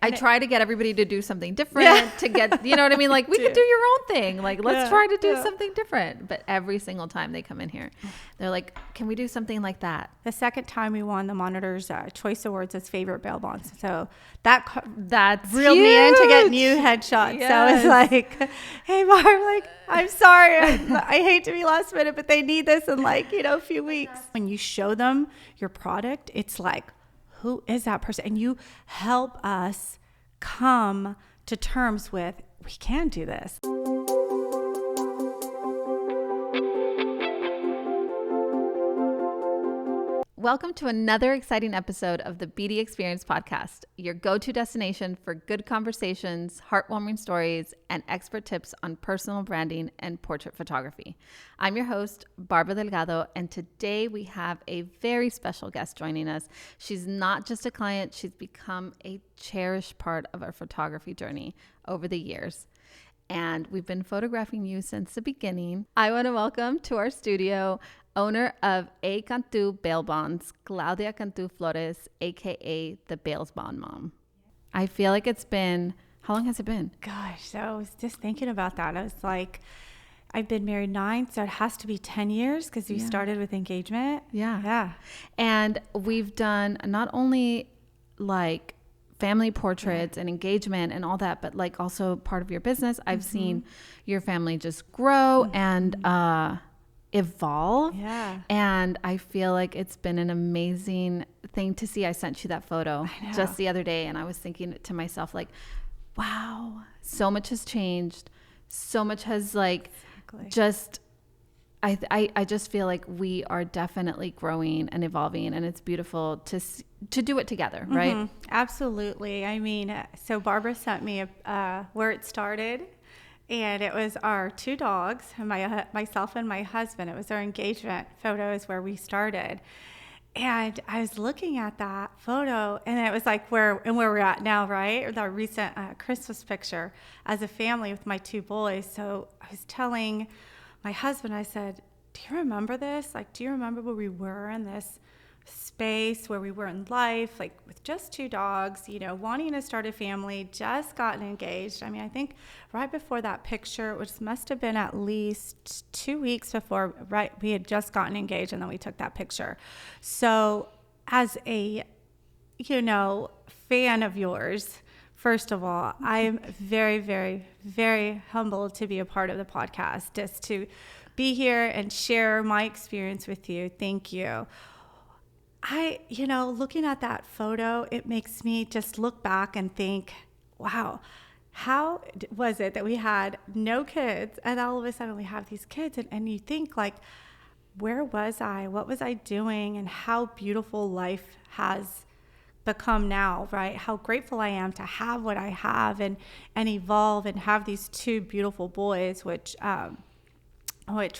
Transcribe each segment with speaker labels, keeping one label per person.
Speaker 1: I try to get everybody to do something different to get, you know what I mean? Like, we could do your own thing. Like, let's try to do something different. But every single time they come in here, they're like, can we do something like that?
Speaker 2: The second time we won the Monitor's Choice Awards as favorite bail bonds. So that's reeled
Speaker 1: huge.
Speaker 2: me in to get new headshots. Yes. So it's like, hey, Barb, like, I'm sorry. I hate to be last minute, but they need this in like, a few weeks. When you show them your product, it's like, who is that person? And you help us come to terms with, we can do this.
Speaker 1: Welcome to another exciting episode of the BD Experience Podcast, your go-to destination for good conversations, heartwarming stories, and expert tips on personal branding and portrait photography. I'm your host, Barbara Delgado, and today we have a very special guest joining us. She's not just a client, she's become a cherished part of our photography journey over the years. And we've been photographing you since the beginning. I want to welcome to our studio owner of A Cantu Bail Bonds, Claudia Cantu Flores, aka the Bails Bond Mom. I feel like it's been, how long has it been?
Speaker 2: Gosh, so I was just thinking about that. I was like, I've been married 9, so it has to be 10 years because we started with engagement.
Speaker 1: Yeah. And we've done not only like family portraits and engagement and all that, but like also part of your business. I've seen your family just grow and evolve. And I feel like it's been an amazing thing to see. I sent you that photo just the other day, and I was thinking to myself, like, wow, so much has changed. So much has like just, I just feel like we are definitely growing and evolving, and it's beautiful to do it together, right?
Speaker 2: Absolutely. I mean, so Barbara sent me where it started. And it was our 2 dogs, myself and my husband. It was our engagement photos where we started. And I was looking at that photo, and it was like where we're at now, right? Our recent Christmas picture as a family with my 2 boys. So I was telling my husband, I said, do you remember this? Like, do you remember where we were in this space where we were in life, like with just 2 dogs, wanting to start a family, just gotten engaged. I mean, I think right before that picture, which must have been at least 2 weeks before, right, we had just gotten engaged, and then we took that picture. So as a, fan of yours, first of all, I'm very, very, very humbled to be a part of the podcast, just to be here and share my experience with you. Thank you. Looking at that photo, it makes me just look back and think, wow, how was it that we had no kids and all of a sudden we have these kids? And you think, like, where was I? What was I doing? And how beautiful life has become now, right? How grateful I am to have what I have and evolve and have these 2 beautiful boys, which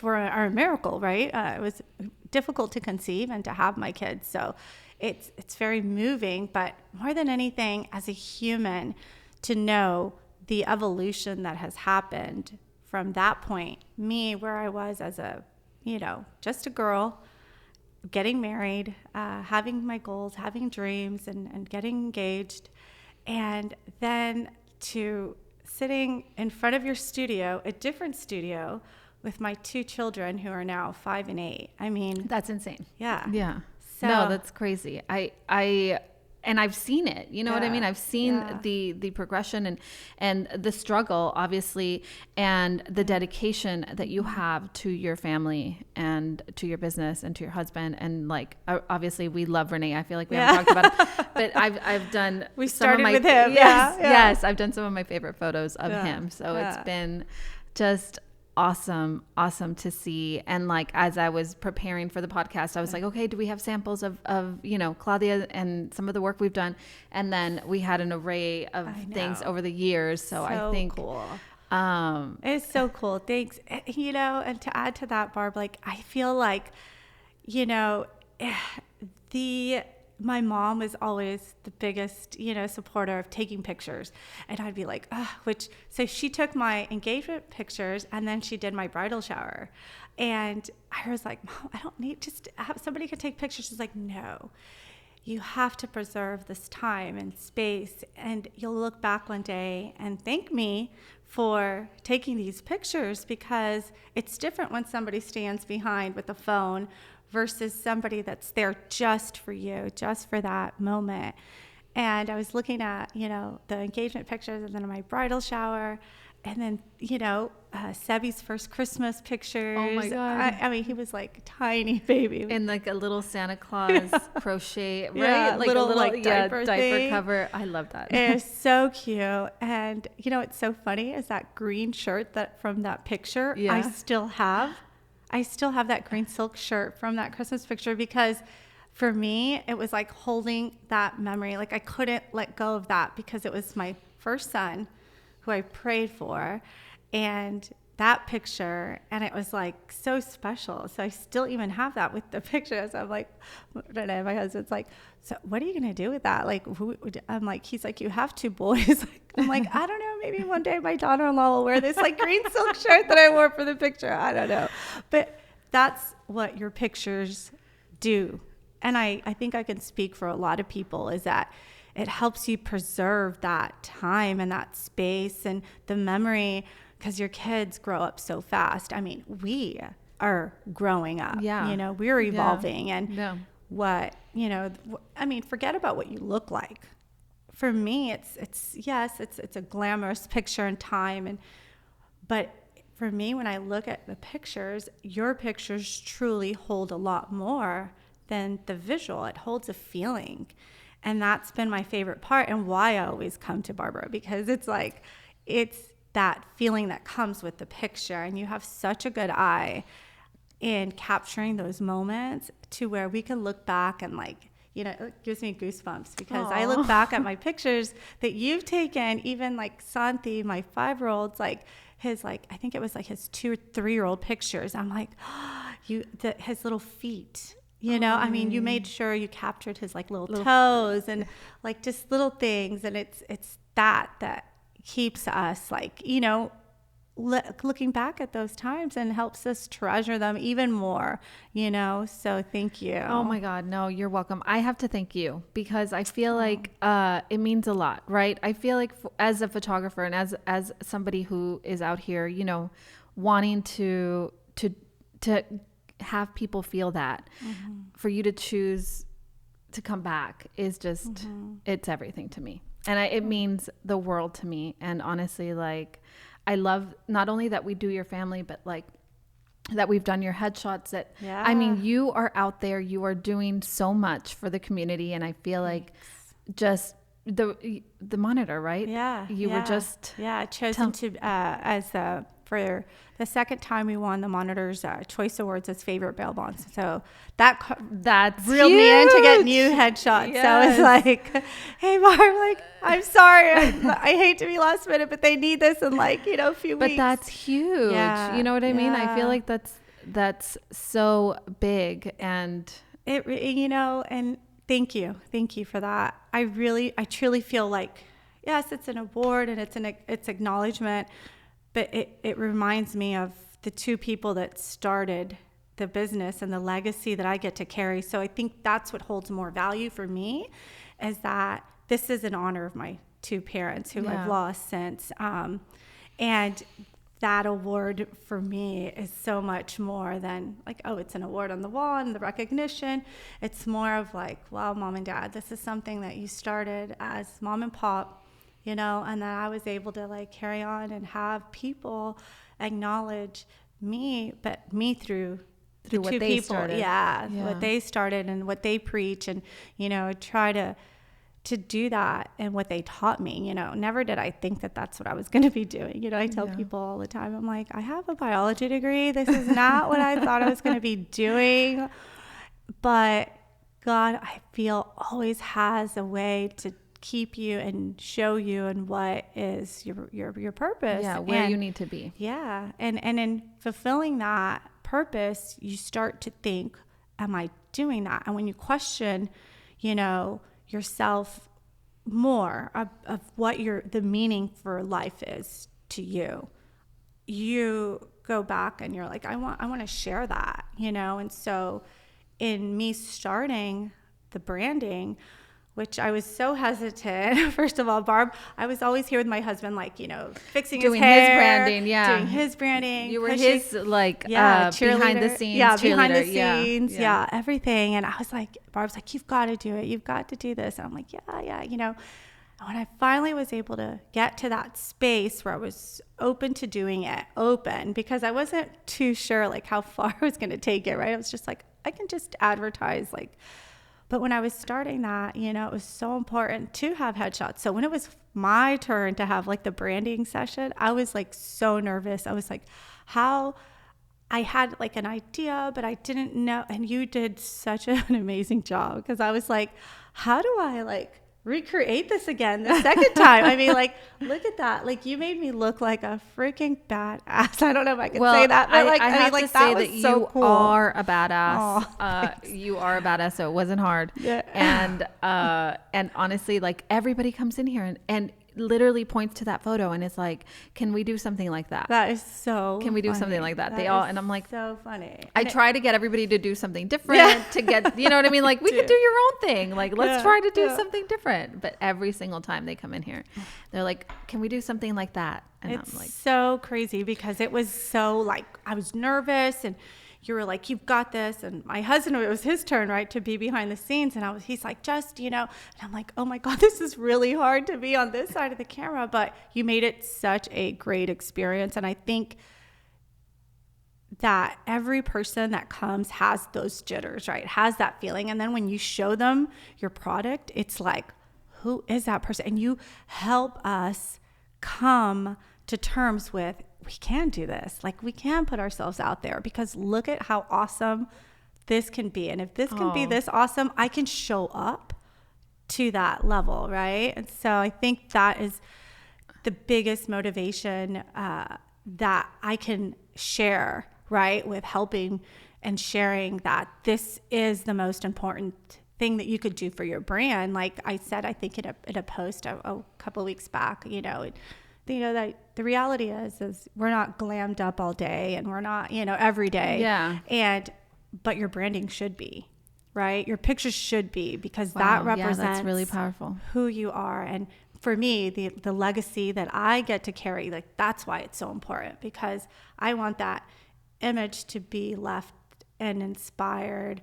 Speaker 2: were a miracle, right? It was difficult to conceive and to have my kids. So it's very moving, but more than anything, as a human, to know the evolution that has happened from that point, me, where I was as a, just a girl, getting married, having my goals, having dreams, and getting engaged, and then to sitting in front of your studio, a different studio, with my 2 children who are now 5 and 8. I mean,
Speaker 1: That's insane.
Speaker 2: Yeah. So,
Speaker 1: no, that's crazy. And I've seen it, you know what I mean? I've seen the progression and the struggle, obviously, and the dedication that you have to your family and to your business and to your husband. And like, obviously we love Renee. I feel like we haven't talked about it, but I've done,
Speaker 2: we started with him.
Speaker 1: Yes. I've done some of my favorite photos of him. So it's been just awesome to see. And like, as I was preparing for the podcast, I was like, okay, do we have samples of Claudia and some of the work we've done? And then we had an array of things over the years. So I think
Speaker 2: cool. It's so cool. Thanks. And to add to that, Barb, like, I feel like, my mom was always the biggest, supporter of taking pictures. And I'd be like, so she took my engagement pictures and then she did my bridal shower. And I was like, Mom, I don't need, just have somebody can take pictures. She's like, no, you have to preserve this time and space, and you'll look back one day and thank me for taking these pictures, because it's different when somebody stands behind with a phone versus somebody that's there just for you, just for that moment. And I was looking at, the engagement pictures, and then my bridal shower, and then, Sebby's first Christmas pictures.
Speaker 1: Oh my God.
Speaker 2: I mean, he was like a tiny baby.
Speaker 1: In like a little Santa Claus crochet, right?
Speaker 2: Yeah,
Speaker 1: like
Speaker 2: little,
Speaker 1: a little
Speaker 2: like, diaper thing.
Speaker 1: cover. I love that.
Speaker 2: It's so cute. And what's so funny is that green shirt from that picture.
Speaker 1: Yeah.
Speaker 2: I still have that green silk shirt from that Christmas picture, because for me, it was like holding that memory. Like, I couldn't let go of that, because it was my first son who I prayed for, and that picture, and it was like so special. So I still even have that with the pictures. I'm like, my husband's like, so what are you gonna do with that? Like, I'm like, he's like, you have two boys. I'm like, I don't know, maybe one day my daughter-in-law will wear this like green silk shirt that I wore for the picture. I don't know, but that's what your pictures do. And I think I can speak for a lot of people, is that it helps you preserve that time and that space and the memory, because your kids grow up so fast. I mean, we are growing up.
Speaker 1: Yeah.
Speaker 2: We're evolving.
Speaker 1: Yeah.
Speaker 2: And what, I mean, forget about what you look like. For me, it's a glamorous picture in time. But for me, when I look at the pictures, your pictures truly hold a lot more than the visual. It holds a feeling. And that's been my favorite part, and why I always come to Barbara, because it's that feeling that comes with the picture, and you have such a good eye in capturing those moments to where we can look back and it gives me goosebumps, because
Speaker 1: Aww.
Speaker 2: I look back at my pictures that you've taken, even like Santi, my 5-year-old's his I think it was like his 2 or 3-year-old pictures. I'm like, his little feet. I mean, you made sure you captured his little toes and just little things. And it's that keeps us looking back at those times and helps us treasure them even more, So thank you.
Speaker 1: Oh my God. No, you're welcome. I have to thank you, because I feel like it means a lot, right? I feel like as a photographer and as somebody who is out here, wanting to have people feel that, for you to choose to come back is just, it's everything to me. And it means the world to me. And honestly, I love not only that we do your family, but that we've done your headshots, I mean, you are out there, you are doing so much for the community. And I feel like just the monitor, right?
Speaker 2: Yeah.
Speaker 1: You were just
Speaker 2: chosen to for the second time we won the Monitor's Choice Awards as favorite bail bonds. So that's reeled me in to get new headshots. Yes. So I was like, hey Barb, I'm sorry, I hate to be last minute, but they need this in a few weeks.
Speaker 1: But that's huge.
Speaker 2: Yeah.
Speaker 1: You know what I mean? I feel like that's so big, and
Speaker 2: and thank you for that. I truly feel like, yes, it's an award and it's acknowledgement, but it reminds me of the 2 people that started the business and the legacy that I get to carry. So I think that's what holds more value for me, is that this is in honor of my 2 parents who I've lost since. And that award for me is so much more than it's an award on the wall and the recognition. It's more of wow, Mom and Dad, this is something that you started as mom and pop, and that I was able to carry on and have people acknowledge me, but me through the 2 people.
Speaker 1: Started.
Speaker 2: What they started and what they preach, and try to do that and what they taught me. Never did I think that that's what I was going to be doing. I tell people all the time, I'm like, I have a biology degree. This is not what I thought I was going to be doing. But God, I feel, always has a way to keep you and show you and what is your purpose.
Speaker 1: Yeah, where you need to be.
Speaker 2: Yeah. And in fulfilling that purpose, you start to think, am I doing that? And when you question, yourself more of what the meaning for life is to you, you go back and you're like, I want to share that, And so in me starting the branding, which I was so hesitant. First of all, Barb, I was always here with my husband, like, you know, fixing
Speaker 1: doing
Speaker 2: his hair,
Speaker 1: his branding,
Speaker 2: doing his branding.
Speaker 1: You were his like behind the scenes,
Speaker 2: behind the scenes, everything. And I was like, Barb's like, you've got to do it. You've got to do this. And I'm like, yeah, you know. And when I finally was able to get to that space where I was open to doing it, because I wasn't too sure like how far I was going to take it, right? I was just like, I can just advertise like. But when I was starting that, you know, it was so important to have headshots. So when it was my turn to have like the branding session, I was like so nervous. I was like, I had like an idea, but I didn't know. And you did such an amazing job, because I was like, how do I like recreate this again the second time? I mean, like, look at that. Like, you made me look like a freaking badass. I don't know if I can say that, but like, I have to say that you
Speaker 1: are a badass. You are a badass, so it wasn't hard. Yeah. And honestly, like, everybody comes in here and literally points to that photo and it's like, can we do something like that?
Speaker 2: That is so
Speaker 1: Can we do something like that? They all, and I'm like,
Speaker 2: so funny.
Speaker 1: I try to get everybody to do something different to get, you know what I mean? Like, we could do your own thing. Like, let's try to do something different. But every single time they come in here, they're like, can we do something like that? And
Speaker 2: it's
Speaker 1: I'm like,
Speaker 2: so crazy, because it was so like, I was nervous, and you were like, you've got this. And my husband, it was his turn, right, to be behind the scenes. And he's like, just, you know, and I'm like, oh my God, this is really hard to be on this side of the camera. But you made it such a great experience. And I think that every person that comes has those jitters, right? Has that feeling. And then when you show them your product, it's like, who is that person? And you help us come to terms with, we can do this. Like, we can put ourselves out there, because look at how awesome this can be. And if this can be this awesome, I can show up to that level, right? And so I think that is the biggest motivation that I can share, right, with helping and sharing that this is the most important thing that you could do for your brand. Like I said, I think in a post a couple of weeks back, you know, that the reality is we're not glammed up all day, and we're not, you know, every day.
Speaker 1: Yeah.
Speaker 2: But your branding should be, right? Your pictures should be, because that represents
Speaker 1: that's really powerful,
Speaker 2: who you are. And for me, the legacy that I get to carry, like, that's why it's so important, because I want that image to be left and inspired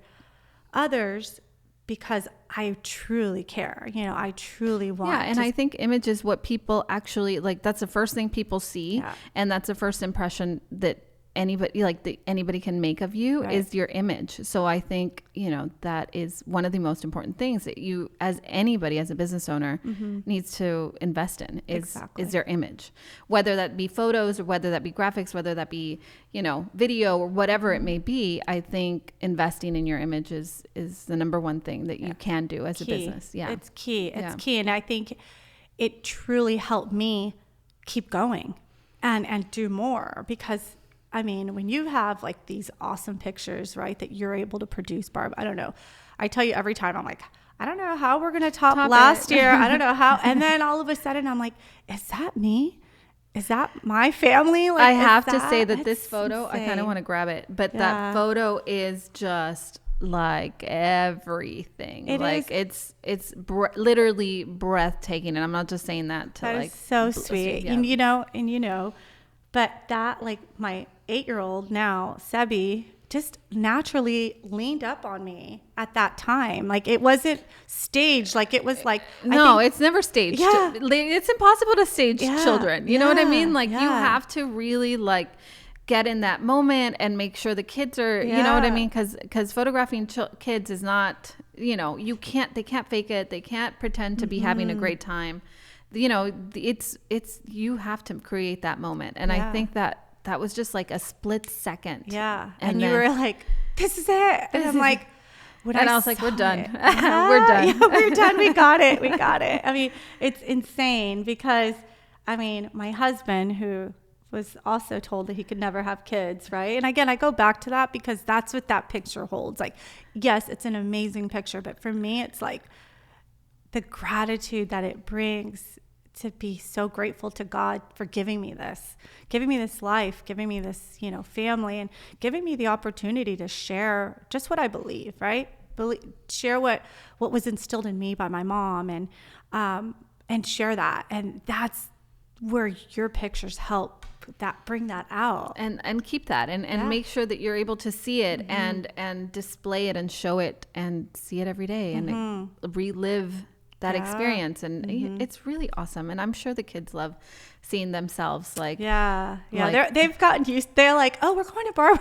Speaker 2: others, because I truly care. You know, I truly want.
Speaker 1: Yeah, and I think image is what people actually like. That's the first thing people see,
Speaker 2: Yeah.
Speaker 1: and that's the first impression that anybody can make of you,
Speaker 2: Right.
Speaker 1: is your image. So I think, you know, that is one of the most important things that you, as anybody, as a business owner, needs to invest in is their image, whether that be photos or whether that be graphics, whether that be, you know, video or whatever it may be. I think investing in your image is the number one thing that you can do as a business. Yeah,
Speaker 2: it's key. It's key, and I think it truly helped me keep going and do more, because I mean, when you have like these awesome pictures, right, that you're able to produce, Barb, I don't know. I tell you every time, I'm like, I don't know how we're going to top last year. I don't know how. And then all of a sudden I'm like, is that me? Is that my family? Like,
Speaker 1: I have to say that this photo,
Speaker 2: insane.
Speaker 1: I kind of want to grab it, but that photo is just like everything. It's literally breathtaking. And I'm not just saying that to
Speaker 2: that is so sweet. Yeah. And you know, but that, like, my 8-year-old now, Sebi, just naturally leaned up on me at that time. Like, it wasn't staged. Like, it was like,
Speaker 1: it's never staged.
Speaker 2: Yeah.
Speaker 1: It's impossible to stage children. You know what I mean? Like, you have to really like get in that moment and make sure the kids are, you know what I mean? Cause photographing kids is not, you know, they can't fake it. They can't pretend to be having a great time. You know, it's you have to create that moment. And I think that was just like a split second.
Speaker 2: Yeah. And you were like, this is it. And I'm like,
Speaker 1: I was like, we're done. We're done.
Speaker 2: Yeah, we're done. We got it. We got it. I mean, it's insane, because I mean, my husband, who was also told that he could never have kids, right? And again, I go back to that because that's what that picture holds. Like, yes, it's an amazing picture, but for me, it's like the gratitude that it brings to be so grateful to God for giving me this life, giving me this, you know, family, and giving me the opportunity to share just what I believe, right? share what was instilled in me by my mom, and share that. And that's where your pictures help bring that out,
Speaker 1: and keep that, and make sure that you're able to see it, and display it and show it and see it every day, and relive that experience. And it's really awesome. And I'm sure the kids love seeing themselves like,
Speaker 2: they've gotten used. They're like, oh, we're going to Barbara.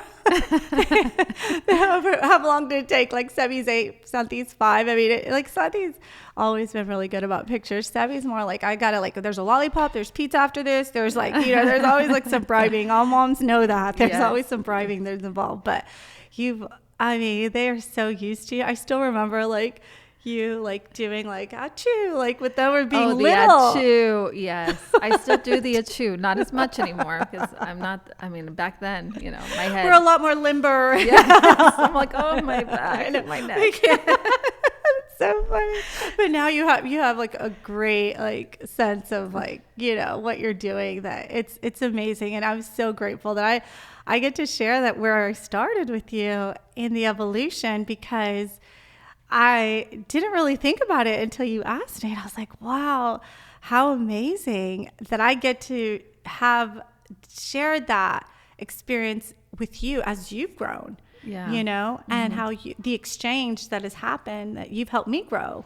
Speaker 2: How long did it take? Like Sebby's 8, Santi's 5. I mean, like Santi's always been really good about pictures. Sebby's more like, I gotta, like, there's a lollipop, there's pizza after this, there's like, there's always like some bribing. All moms know that there's always some bribing there's involved. But they are so used to you. I still remember like you like doing like achoo, like with them or being little.
Speaker 1: Achoo, yes. I still do the achoo, not as much anymore because back then, my head.
Speaker 2: We're a lot more limber.
Speaker 1: Yes. I'm like, oh, my back and my neck.
Speaker 2: It's so funny. But now you have like a great like sense of like, what you're doing, that it's amazing. And I'm so grateful that I get to share that where I started with you in the evolution, because I didn't really think about it until you asked me. And I was like, wow, how amazing that I get to have shared that experience with you as you've grown, and how the exchange that has happened, that you've helped me grow,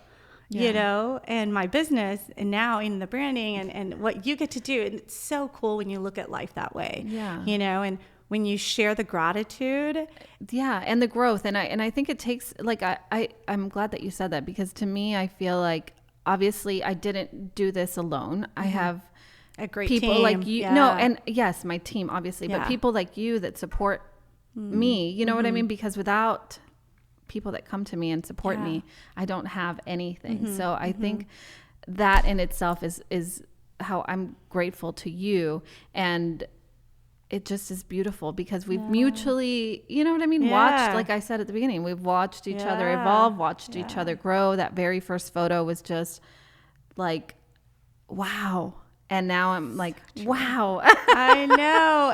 Speaker 2: and my business, and now in the branding and what you get to do. And it's so cool when you look at life that way, and when you share the gratitude.
Speaker 1: And the growth. And I think it takes, like, I'm glad that you said that, because to me, I feel like obviously I didn't do this alone. I have
Speaker 2: a great
Speaker 1: people
Speaker 2: team.
Speaker 1: like you. No, and yes, my team, obviously, but people like you that support me, you know what I mean? Because without people that come to me and support me, I don't have anything. So I think that in itself is how I'm grateful to you. And it just is beautiful because we've mutually, watched, like I said at the beginning, we've watched each other evolve, watched each other grow. That very first photo was just like, wow. And now I'm like, wow.
Speaker 2: I know.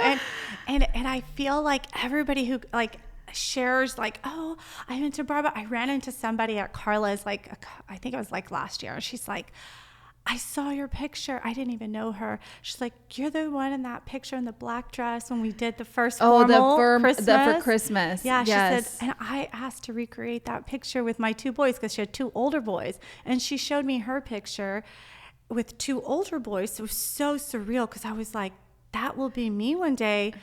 Speaker 2: And I feel like everybody who like shares like, oh, I went to Barbara. I ran into somebody at Carla's, like, I think it was like last year. She's like, I saw your picture. I didn't even know her. She's like, you're the one in that picture in the black dress when we did the first formal Christmas.
Speaker 1: For Christmas.
Speaker 2: Yeah, she said, and I asked to recreate that picture with my 2 boys because she had 2 older boys. And she showed me her picture with 2 older boys. It was so surreal because I was like, that will be me one day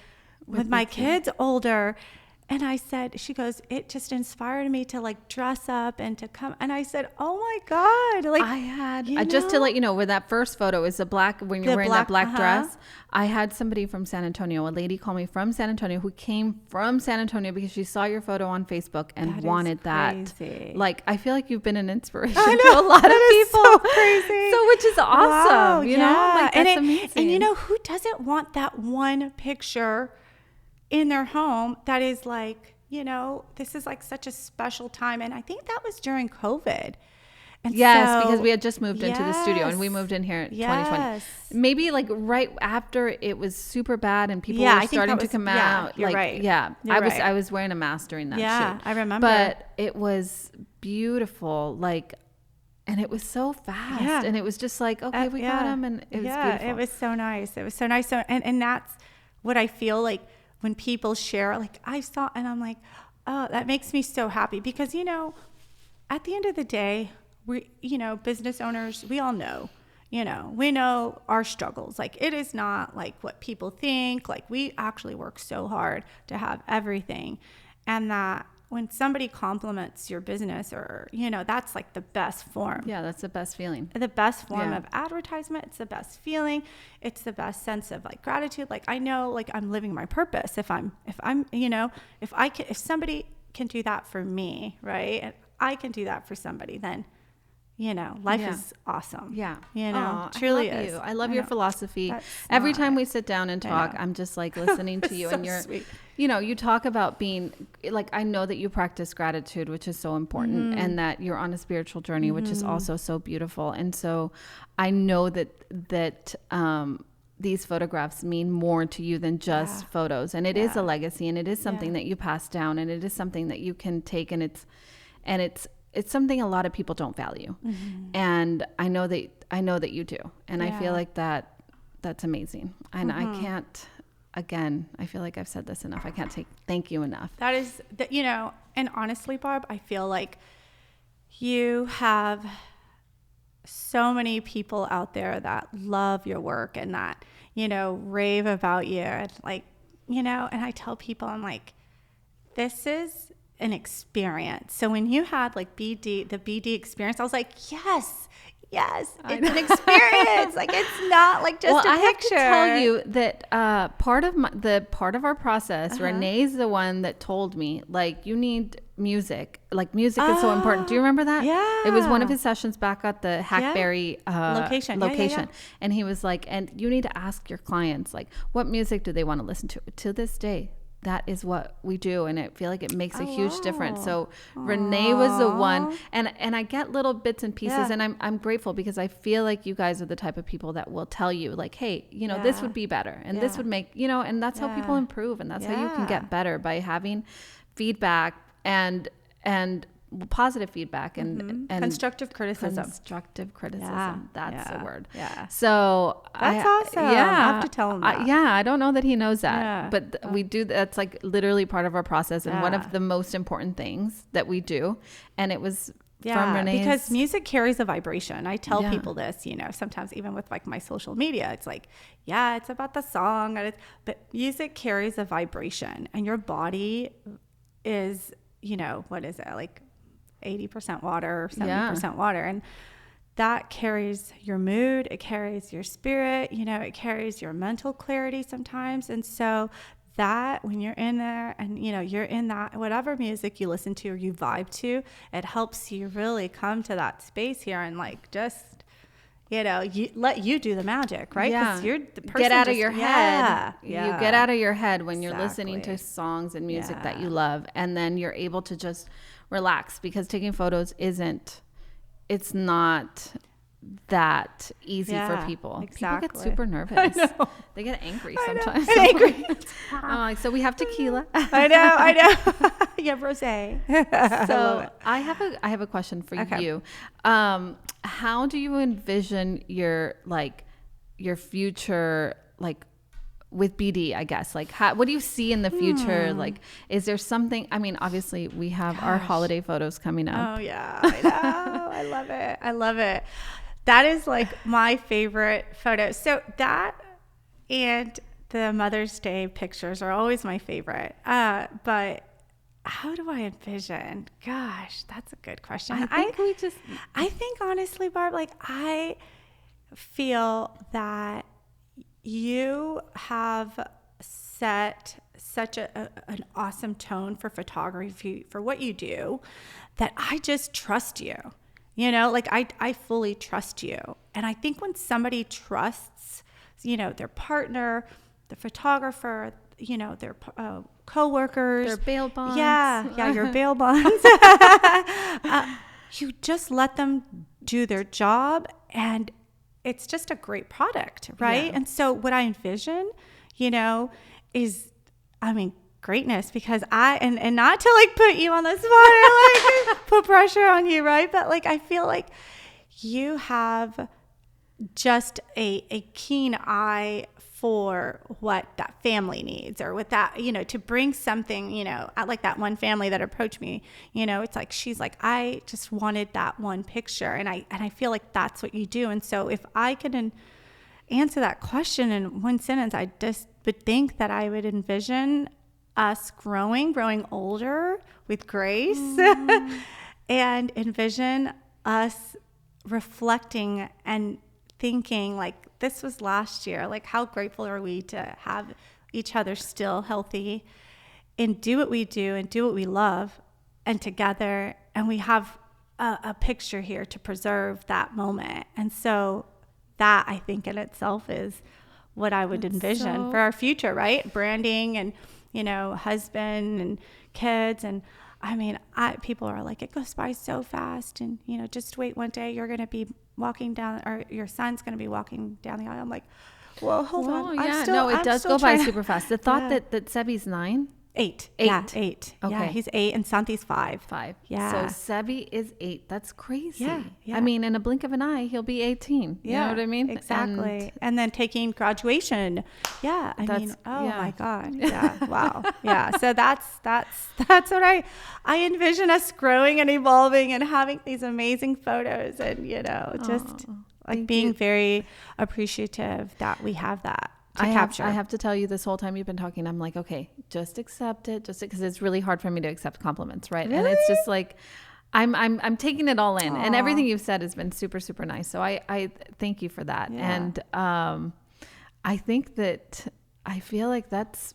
Speaker 2: with my kids older. And I said, she goes, it just inspired me to like dress up and to come. And I said, oh my God. Like
Speaker 1: I had, just to let you know, where that first photo is when you're wearing that black dress, I had somebody from San Antonio, a lady called me from San Antonio who came from San Antonio because she saw your photo on Facebook and wanted that. Like, I feel like you've been an inspiration to a lot of people.
Speaker 2: So crazy.
Speaker 1: So, which is awesome, you know? Like, that's amazing.
Speaker 2: And who doesn't want that one picture in their home that is like, this is like such a special time. And I think that was during COVID. And
Speaker 1: because we had just moved into the studio, and we moved in here in 2020. Maybe like right after it was super bad and people were starting to come out.
Speaker 2: You're
Speaker 1: like,
Speaker 2: right.
Speaker 1: I was wearing a mask during that shoot.
Speaker 2: Yeah, I remember.
Speaker 1: But it was beautiful. Like, and it was so fast, and it was just like, okay, we got him, and it was beautiful.
Speaker 2: It was so nice. It was so nice. And that's what I feel like when people share, like I saw, and I'm like, oh, that makes me so happy because, at the end of the day, we, business owners, we all know, we know our struggles. Like, it is not like what people think. Like, we actually work so hard to have everything. And that when somebody compliments your business or, that's like the best form.
Speaker 1: Yeah, that's the best feeling.
Speaker 2: The best form of advertisement. It's the best feeling. It's the best sense of like gratitude. Like, I know, like, I'm living my purpose. If somebody can do that for me, right? And I can do that for somebody, then, life is awesome.
Speaker 1: Yeah.
Speaker 2: Truly
Speaker 1: I love
Speaker 2: is.
Speaker 1: you. I love your philosophy. Every time we sit down and talk, I'm just like listening to you,
Speaker 2: so
Speaker 1: and you're,
Speaker 2: sweet.
Speaker 1: You talk about being like, I know that you practice gratitude, which is so important, and that you're on a spiritual journey, which is also so beautiful. And so I know that these photographs mean more to you than just photos. And it is a legacy, and it is something that you pass down, and it is something that you can take, and And it's something a lot of people don't value. And I know that you do. And I feel like that's amazing. And I can't, again, I feel like I've said this enough. I can't thank you enough.
Speaker 2: That is, and honestly, Barb, I feel like you have so many people out there that love your work and that, rave about you. And like, and I tell people, I'm like, this is an experience. So when you had like the BD experience, I was like, yes, it's an experience. Like, it's not like just a picture.
Speaker 1: I have to tell you that part of our process, Renee's the one that told me, like, you need music. Like, music is so important. Do you remember that?
Speaker 2: Yeah.
Speaker 1: It was one of his sessions back at the Hackberry location.
Speaker 2: Yeah.
Speaker 1: And he was like, and you need to ask your clients, like, what music do they want to listen to? To this day, that is what we do, and I feel like it makes a huge difference. So Renee was the one, and I get little bits and pieces, and I'm grateful because I feel like you guys are the type of people that will tell you, like, hey, this would be better, and this would make, and that's how people improve, and that's how you can get better, by having feedback and positive feedback and
Speaker 2: constructive criticism.
Speaker 1: That's the word.
Speaker 2: Yeah.
Speaker 1: So
Speaker 2: that's awesome. Yeah. I have to tell him that.
Speaker 1: I don't know that he knows that, but we do. That's like literally part of our process, and one of the most important things that we do. And it was from Renee's.
Speaker 2: Because music carries a vibration. I tell people this, sometimes even with like my social media, it's like, it's about the song, but music carries a vibration, and your body is, what is it, like 80% water or 70% water, and that carries your mood, it carries your spirit, it carries your mental clarity sometimes. And so that when you're in there and you're in that, whatever music you listen to or you vibe to, it helps you really come to that space here and like just you let you do the magic, right? Because you're the person.
Speaker 1: Get out of your head. You get out of your head when you're listening to songs and music that you love, and then you're able to just relax, because taking photos it's not that easy for people.
Speaker 2: Exactly.
Speaker 1: People get super nervous. They get angry sometimes. So we have tequila.
Speaker 2: I know. Yeah, rosé.
Speaker 1: So I have a question for you. How do you envision your future, like, with BD, I guess? Like, what do you see in the future? Like, is there something? I mean, obviously we have our holiday photos coming up.
Speaker 2: Oh yeah, I know. I love it. That is like my favorite photo. So that and the Mother's Day pictures are always my favorite. But how do I envision? Gosh, that's a good question. I think honestly, Barb, like, I feel that you have set such an awesome tone for photography, for what you do, that I just trust you. Like, I fully trust you. And I think when somebody trusts, their partner, the photographer, their coworkers,
Speaker 1: their bail bonds.
Speaker 2: Yeah, your bail bonds. You just let them do their job, and it's just a great product, right? And so what I envision, is, greatness, because and not to like put you on the spot or like put pressure on you, right? But like, I feel like you have just a keen eye for what that family needs, or with that, to bring something, like that one family that approached me, it's like, she's like, I just wanted that one picture. And I feel like that's what you do. And so if I could answer that question in one sentence, I just would think that I would envision us growing older with grace, and envision us reflecting and thinking like, this was last year. Like, how grateful are we to have each other still healthy and do what we do and do what we love, and together, and we have a picture here to preserve that moment. And so that, I think, in itself is what I would envision for our future, right? Branding and, husband and kids. And people are like, it goes by so fast, and, just wait, one day you're going to be walking down, or your son's going to be walking down the aisle. I'm like, well, hold on.
Speaker 1: Yeah, it does go by super fast. The thought that Sebi's 9,
Speaker 2: 8.
Speaker 1: 8.
Speaker 2: Yeah, 8.
Speaker 1: Okay.
Speaker 2: Yeah, he's 8 and Santi's 5.
Speaker 1: 5.
Speaker 2: Yeah.
Speaker 1: So Sebi is 8. That's crazy.
Speaker 2: Yeah, yeah.
Speaker 1: I mean, in a blink of an eye, he'll be 18. You know what I mean?
Speaker 2: Exactly. And then taking graduation. Yeah. I mean, oh my God. Yeah. Wow. Yeah. So that's what I envision us growing and evolving and having these amazing photos and, just like being very appreciative that we have that. I
Speaker 1: have to tell you, this whole time you've been talking, I'm like, okay, just accept it, because it's really hard for me to accept compliments, right?
Speaker 2: Really?
Speaker 1: And it's just like, I'm taking it all in.
Speaker 2: Aww.
Speaker 1: And everything you've said has been super, super nice. So I thank you for that.
Speaker 2: Yeah.
Speaker 1: And I think that I feel like that's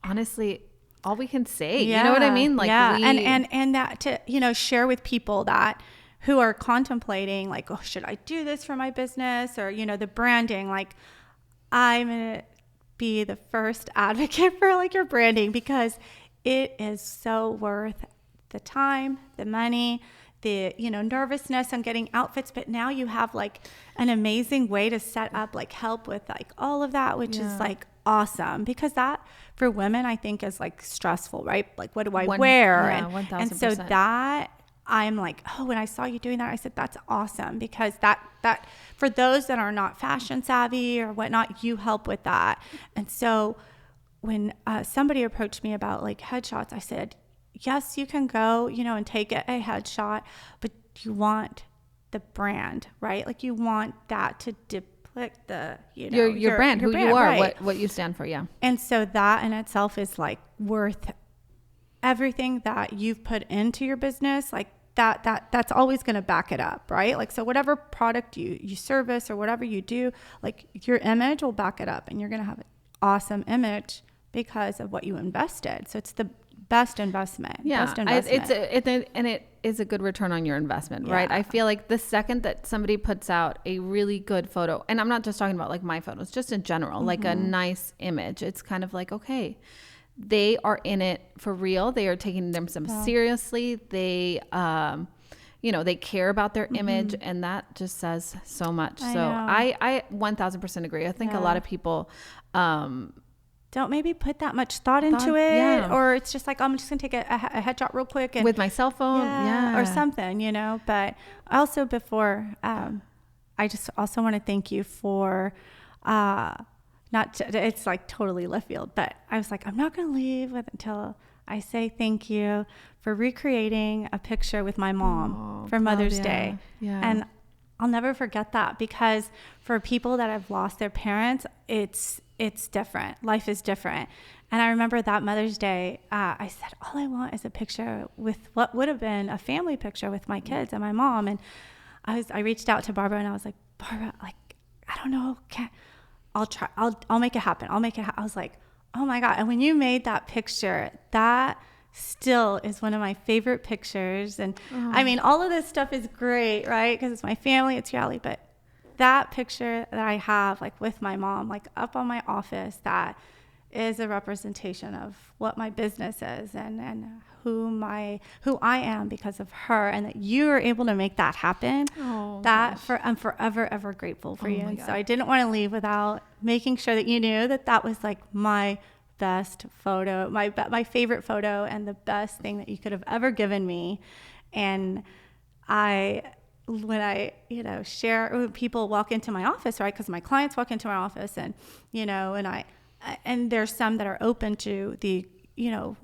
Speaker 1: honestly all we can say. Yeah. You know what I mean? Like,
Speaker 2: and that to share with people that who are contemplating, like, oh, should I do this for my business, or the branding, like. I'm going to be the first advocate for like your branding, because it is so worth the time, the money, the, nervousness on getting outfits. But now you have like an amazing way to set up like help with like all of that, which is like awesome, because that for women, I think is like stressful, right? Like, what do I wear?
Speaker 1: Yeah,
Speaker 2: and so that I'm like, oh, when I saw you doing that, I said, that's awesome, because that for those that are not fashion savvy or whatnot, you help with that. And so when somebody approached me about like headshots, I said, yes, you can go, and take a headshot, but you want the brand, right? Like you want that to depict the,
Speaker 1: your brand, who you are,
Speaker 2: right?
Speaker 1: what you stand for. Yeah.
Speaker 2: And so that in itself is like worth everything that you've put into your business, like that's always going to back it up, right? Like, so whatever product you service or whatever you do, like your image will back it up, and you're going to have an awesome image because of what you invested. So it's the best investment.
Speaker 1: Yeah.
Speaker 2: Best investment.
Speaker 1: And it is a good return on your investment, right? I feel like the second that somebody puts out a really good photo, and I'm not just talking about like my photos, just in general, like a nice image, it's kind of like, okay, they are in it for real. They are taking themselves seriously. They, they care about their image, and that just says so much. I 1000% agree. I think a lot of people,
Speaker 2: don't maybe put that much thought into it, or it's just like, I'm just gonna take a headshot real quick and
Speaker 1: with my cell phone,
Speaker 2: or something, But also before, I just also want to thank you for, it's like totally left field, but I was like, I'm not going to leave until I say thank you for recreating a picture with my mom for Mother's Day.
Speaker 1: Yeah.
Speaker 2: And I'll never forget that, because for people that have lost their parents, it's different. Life is different. And I remember that Mother's Day, I said, all I want is a picture with what would have been a family picture with my kids and my mom. And I reached out to Barbara and I was like, Barbara, like, I don't know, I'll try. I'll make it happen. I was like, oh my God. And when you made that picture, that still is one of my favorite pictures. And I mean, all of this stuff is great, right? Because it's my family, it's reality. But that picture that I have, like with my mom, like up on my office, that is a representation of what my business is and who I am because of her, and that you are able to make that happen. I'm forever ever grateful for you. And so I didn't want to leave without making sure that you knew that was like my best photo, my favorite photo, and the best thing that you could have ever given me. And when I share, when people walk into my office, right? Because my clients walk into my office, and and there's some that are open to the,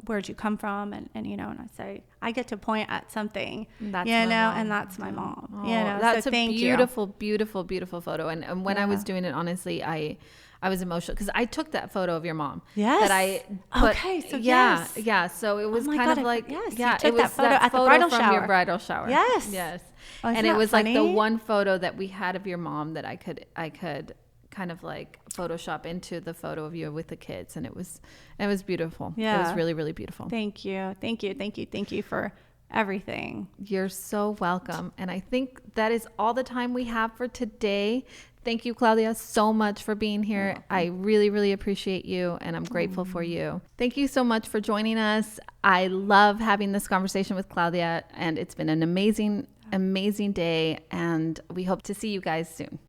Speaker 2: where'd you come from? And and I say, I get to point at something, and that's my mom,
Speaker 1: That's
Speaker 2: so
Speaker 1: a beautiful, beautiful, beautiful photo. And when I was doing it, honestly, I was emotional because I took that photo of your mom.
Speaker 2: Yes.
Speaker 1: That I put, yeah. So it was kind of like,
Speaker 2: you took
Speaker 1: it was
Speaker 2: that photo at the bridal
Speaker 1: from
Speaker 2: shower.
Speaker 1: your bridal shower.
Speaker 2: Yes. Oh,
Speaker 1: and it was funny? Like the one photo that we had of your mom that I could kind of like Photoshop into the photo of you with the kids, and it was beautiful. It was really, really beautiful.
Speaker 2: Thank you for everything.
Speaker 1: You're so welcome. And I think that is all the time we have for today. Thank you, Claudia, so much for being here. I really, really appreciate you, and I'm grateful for you. Thank you so much for joining us. I love having this conversation with Claudia, and it's been an amazing, amazing day, and we hope to see you guys soon.